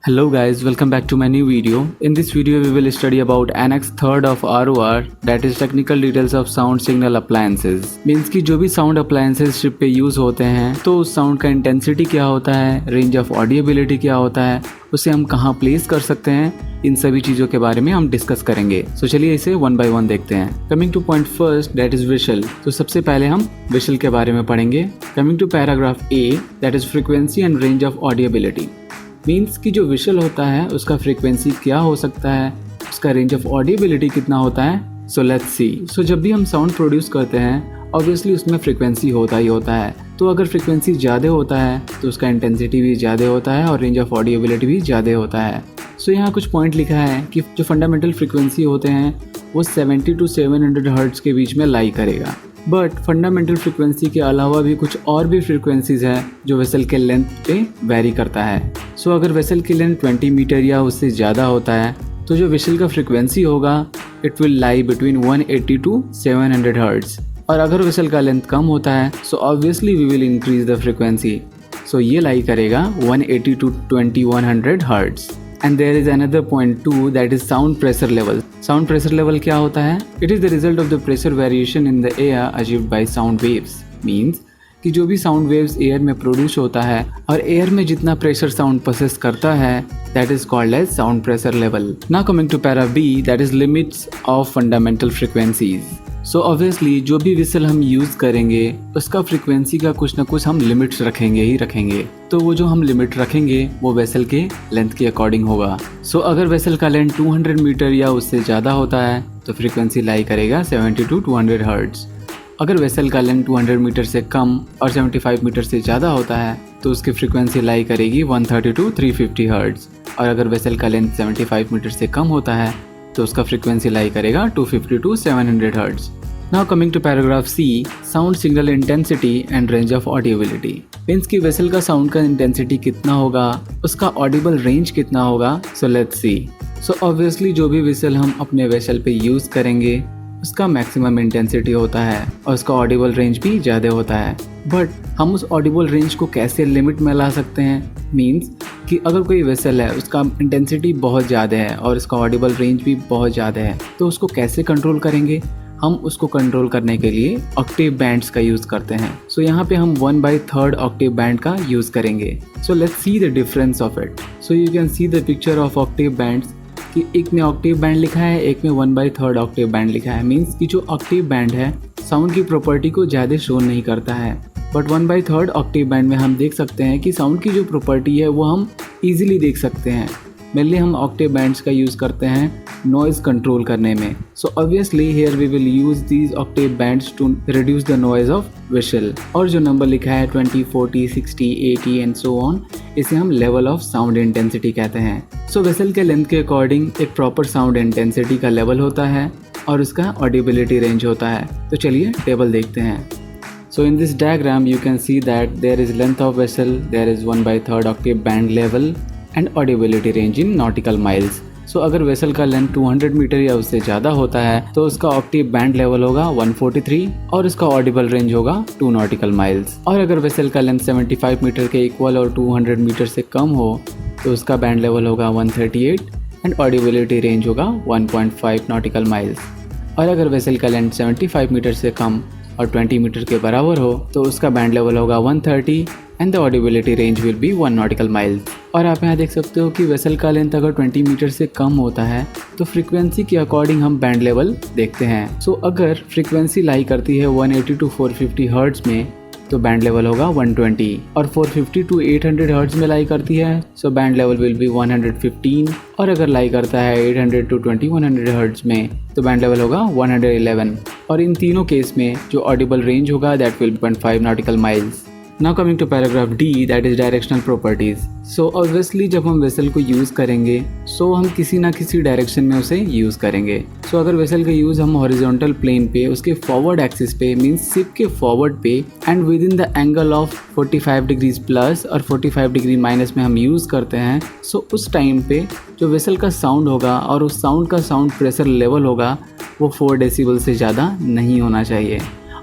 Hello guys, welcome back to my new video. In this video we will study about Annex 3rd of ROR, that is technical details of sound signal appliances. Means कि जो भी sound appliances ship पे use होते हैं तो उस sound का intensity क्या होता है, रेंज ऑफ ऑडियबिलिटी क्या होता है, उसे हम कहाँ प्लेस कर सकते हैं, इन सभी चीज़ों के बारे में हम डिस्कस करेंगे। तो चलिए इसे वन बाय वन देखते हैं। Coming to point first, that is whistle. तो सबसे पहले हम विशल के बारे में पढ़ेंगे। Coming to paragraph A, that is frequency and range of audibility. Means कि जो विशल होता है उसका फ्रीक्वेंसी क्या हो सकता है, उसका रेंज ऑफ ऑडियबिलिटी कितना होता है। So let's see. सो जब भी हम साउंड प्रोड्यूस करते हैं ऑब्वियसली उसमें फ्रीक्वेंसी होता ही होता है। तो अगर फ्रीक्वेंसी ज़्यादा होता है तो उसका इंटेंसिटी भी ज़्यादा होता है और रेंज ऑफ ऑडियबिलिटी भी ज़्यादा होता है। सो यहाँ कुछ पॉइंट लिखा है कि जो फंडामेंटल फ्रीक्वेंसी होते हैं वो 70 to 700 हर्ट्ज़ के बीच में लाई करेगा। बट फंडामेंटल फ्रीक्वेंसी के अलावा भी कुछ और भी फ्रीक्वेंसीज है जो वेसल के लेंथ पे वेरी करता है। सो अगर वेसल की लेंथ 20 मीटर या उससे ज़्यादा होता है तो जो वेसल का फ्रीक्वेंसी होगा it will lie between 180 to 700 hertz. और अगर वेसल का लेंथ कम होता है so obviously we will increase the frequency. So ये लाई करेगा 180 to 2100 hertz. And there is another point two, that is sound pressure level. Sound pressure level क्या होता है? It is the result of the pressure variation in the air achieved by sound waves. Means कि जो भी sound waves air में produce होता है और एयर में जितना प्रेशर साउंड प्रोसेस करता है that is called as sound pressure level. Now coming to para B, that is limits of fundamental frequencies. So obviously जो भी विसल हम यूज़ करेंगे उसका फ्रीक्वेंसी का कुछ ना कुछ हम लिमिट्स रखेंगे ही रखेंगे। तो वो जो हम लिमिट रखेंगे वो वेसल के लेंथ के अकॉर्डिंग होगा। सो अगर वेसल का लेंथ 200 मीटर या उससे ज़्यादा होता है तो फ्रीक्वेंसी लाई करेगा 70 to 200 हर्ट्ज़। अगर वेसल का लेंथ 200 मीटर से कम और 75 मीटर से ज़्यादा होता है तो उसकी फ्रीक्वेंसी लाई करेगी 130 to 350 हर्ट्ज़। और अगर वेसल का लेंथ 75 मीटर से कम होता है तो उसका फ्रीक्वेंसी लाई करेगा 250 to 700 hertz. Now coming to paragraph C, sound signal intensity and range of audibility. Means की वेसल का साउंड का इंटेंसिटी कितना होगा, उसका ऑडिबल रेंज कितना होगा। So let's see. So obviously जो भी वेसल हम अपने वेसल पे यूज़ करेंगे उसका मैक्सिमम इंटेंसिटी होता है और उसका ऑडिबल रेंज भी ज़्यादा होता है। बट हम उस ऑडिबल रेंज को कैसे लिमिट में ला सकते हैं? मीन्स कि अगर कोई वेसल है उसका इंटेंसिटी बहुत ज़्यादा है और उसका ऑडिबल रेंज भी बहुत ज़्यादा है तो उसको कैसे कंट्रोल करेंगे? हम उसको कंट्रोल करने के लिए ऑक्टेव बैंड्स का यूज़ करते हैं। सो यहाँ पे हम 1/3 ऑक्टेव बैंड का यूज़ करेंगे। So let's see the difference of it. So you can see the picture of Octave bands कि एक में ऑक्टेव बैंड लिखा है, एक में 1/3 ऑक्टेव बैंड लिखा है। मीन्स कि जो ऑक्टेव बैंड है साउंड की प्रॉपर्टी को ज़्यादा शो नहीं करता है। बट 1/3 ऑक्टेव बैंड में हम देख सकते हैं कि साउंड की जो प्रॉपर्टी है वो हम ईजिली देख सकते हैं। मेनली हम ऑक्टेव बैंड्स का यूज़ करते हैं नॉइज़ कंट्रोल करने में। So obviously here we will use these octave bands to reduce the noise of whistle. और जो नंबर लिखा है 20, 40, 60, 80 एंड सो ऑन, इसे हम लेवल ऑफ साउंड इंटेंसिटी कहते हैं। सो विशल के लेंथ के अकॉर्डिंग एक प्रॉपर साउंड इंटेंसिटी का लेवल होता है और उसका ऑडिबिलिटी रेंज होता है। तो चलिए टेबल देखते हैं। So in this diagram you can see that there is length of vessel, there is 1/3 octave band level and audibility range in nautical miles. So अगर वेसल का लेंथ 200 मीटर या उससे ज़्यादा होता है तो उसका ऑक्टेव बैंड लेवल होगा 143 और उसका ऑडिबल रेंज होगा 2 नॉटिकल माइल्स। और अगर वेसल का लेंथ 75 मीटर के इक्वल और 200 मीटर से कम हो तो उसका बैंड लेवल होगा 138 एंड ऑडिबिलिटी रेंज होगा 1.5 नॉटिकल माइल्स। और अगर वेसल का लेंथ 75 मीटर से कम और 20 मीटर के बराबर हो तो उसका बैंड लेवल होगा 130 and the audibility range will be 1 nautical miles. और आप यहाँ देख सकते हो कि वेसल का लेंथ अगर 20 मीटर से कम होता है तो फ्रीक्वेंसी के अकॉर्डिंग हम बैंड लेवल देखते हैं। सो अगर फ्रीक्वेंसी लाई करती है 180 to 450 हर्ट्ज़ में तो बैंड लेवल होगा 120। और 450 to 800 हर्ट्ज़ में लाई करती है सो बैंड लेवल विल बी 115। और अगर लाई करता है 800 to 2100 हर्ट्ज़ में तो बैंड लेवल होगा 111। और इन तीनों केस में जो ऑडिबल रेंज होगा that will 0.5 nautical miles. Now coming to paragraph D, that is directional properties. So obviously जब हम वेसल को यूज़ करेंगे सो हम किसी ना किसी डायरेक्शन में उसे यूज़ करेंगे। सो अगर वेसल का यूज़ हम हॉरिजॉन्टल प्लेन पे उसके फॉरवर्ड एक्सिस पे मींस शिप के फॉरवर्ड पे and with in the angle of 45 degrees plus और 45 डिग्री माइनस में हम यूज़ करते हैं सो उस टाइम पे जो वेसल का साउंड होगा और उस साउंड का साउंड प्रेशर लेवल होगा वो 4 डेसिबल से ज़्यादा नहीं होना चाहिए।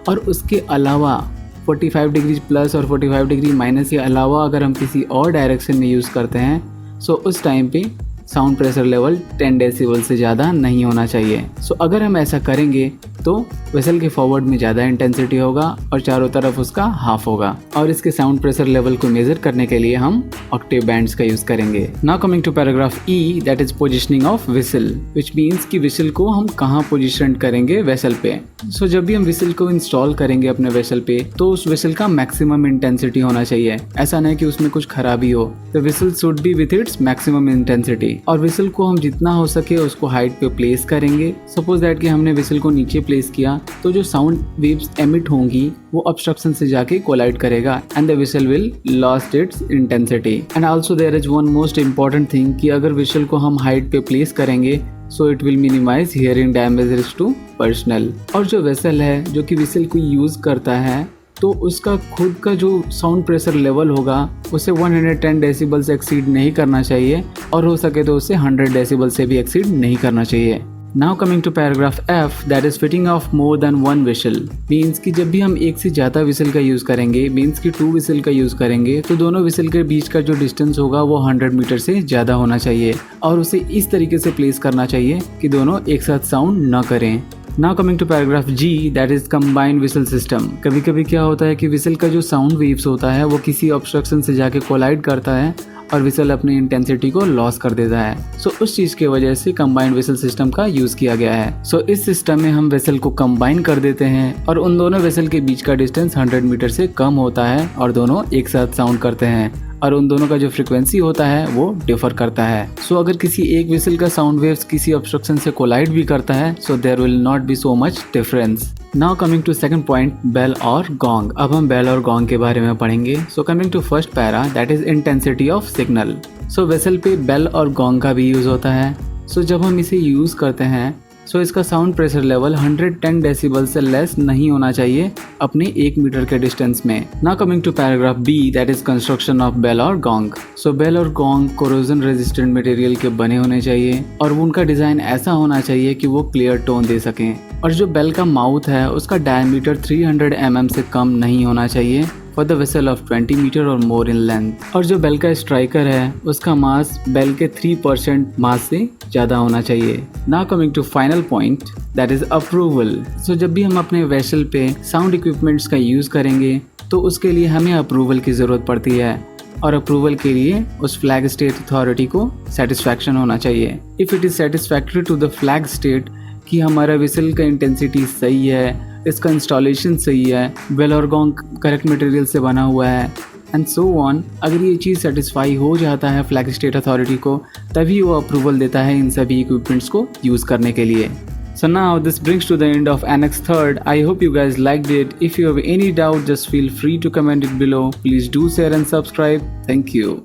और उसके अलावा 45 डिग्री प्लस और 45 डिग्री माइनस के अलावा अगर हम किसी और डायरेक्शन में यूज़ करते हैं सो उस टाइम पे साउंड प्रेशर लेवल 10 डेसिबल से ज़्यादा नहीं होना चाहिए। सो अगर हम ऐसा करेंगे तो वेसल के फॉरवर्ड में ज़्यादा इंटेंसिटी होगा और चारों तरफ उसका हाफ होगा। और इसके साउंड प्रेशर लेवल को मेजर करने के लिए हम ऑक्टेव बैंड्स का यूज़ करेंगे। Now coming to paragraph E, that is positioning of whistle, which means कि विसल को हम कहाँ पोजिशन करेंगे वेसल पे। सो जब भी हम विसल को इंस्टॉल करेंगे अपने वेसल पे तो उस विसल का मैक्सिमम इंटेंसिटी होना चाहिए। ऐसा नहीं कि उसमें कुछ खराबी हो। The whistle should be with its maximum intensity. और विसल को हम जितना हो सके उसको हाइट पे प्लेस करेंगे। सपोज दैट कि हमने विसल को नीचे प्लेस किया तो जो साउंड वेव्स एमिट होंगी वो ऑब्स्ट्रक्शन से जाके कोलाइड करेगा and the whistle will lost its intensity. And also there is one most important thing कि अगर विसल को हम हाइट पे प्लेस करेंगे so it will minimise hearing damages to personal. और जो वेसल है जो कि विसल को यूज करता है तो उसका खुद का जो साउंड प्रेशर लेवल होगा उसे 110 डेसिबल से एक्सीड नहीं करना चाहिए और हो सके तो उसे 100 डेसिबल से भी एक्सीड नहीं करना चाहिए। Now coming to paragraph F, that is fitting of more than one whistle. Means कि जब भी हम एक से ज़्यादा विसल का यूज़ करेंगे, मीन्स कि 2 विसल का यूज़ करेंगे, तो दोनों विसल के बीच का जो डिस्टेंस होगा वो 100 मीटर से ज़्यादा होना चाहिए और उसे इस तरीके से प्लेस करना चाहिए कि दोनों एक साथ साउंड न करें। Now coming to paragraph G, that is combined whistle system. कभी कभी क्या होता है कि विसल का जो साउंड वेव्स होता है वो किसी ऑब्स्ट्रक्शन से जाके कोलाइड करता है और विसल अपनी इंटेंसिटी को लॉस कर देता है। सो उस चीज की वजह से कंबाइंड विसल सिस्टम का यूज किया गया है। सो इस सिस्टम में हम विसल को कंबाइन कर देते हैं और उन दोनों विसल के बीच का डिस्टेंस 100 मीटर से कम होता है और दोनों एक साथ साउंड करते हैं और उन दोनों का जो फ्रीक्वेंसी होता है वो डिफर करता है। सो अगर किसी एक विसल का साउंड वेव्स किसी ऑब्स्ट्रक्शन से कोलाइड भी करता है so there will not be so much difference. Now coming to second point, bell और गॉन्ग। अब हम बेल और गॉन्ग के बारे में पढ़ेंगे। So coming to first para, that is intensity of signal. So vessel पे बेल और गॉन्ग का भी यूज होता है। सो जब हम इसे यूज करते हैं सो इसका साउंड प्रेशर लेवल 110 डेसिबल से लेस नहीं होना चाहिए अपने 1 मीटर के डिस्टेंस में। Now coming to paragraph B, that is construction of bell और गॉन्ग। सो बेल और गॉन्ग कोरोजन रेजिस्टेंट मटेरियल के बने होने चाहिए और उनका डिजाइन ऐसा होना चाहिए कि वो क्लियर टोन दे सकें। और जो बेल का माउथ है उसका डायमीटर 300 mm से कम नहीं होना चाहिए for the vessel of 20 metre और मोर इन लेंथ। और जो बेल का स्ट्राइकर है उसका मास बेल के 3% मास से ज़्यादा होना चाहिए। Now coming to final point, that is approval. So जब भी हम अपने वेसल पे साउंड इक्विपमेंट्स का यूज़ करेंगे तो उसके लिए हमें अप्रूवल की ज़रूरत पड़ती है और अप्रूवल के लिए उस फ्लैग स्टेट अथॉरिटी को सेटिस्फैक्शन होना चाहिए। If it is satisfactory to the flag state कि हमारा विसल का इंटेंसिटी सही है, इसका इंस्टॉलेशन सही है, बेल और गॉन्ग करेक्ट मटेरियल से बना हुआ है एंड सो ऑन, अगर ये चीज़ सेटिस्फाई हो जाता है फ्लैग स्टेट अथॉरिटी को तभी वो अप्रूवल देता है इन सभी इक्विपमेंट्स को यूज़ करने के लिए। So now this brings to the end of Annex 3rd. I hope you guys liked it. If you have any doubt, just feel free to comment it below. Please do share and subscribe. Thank you.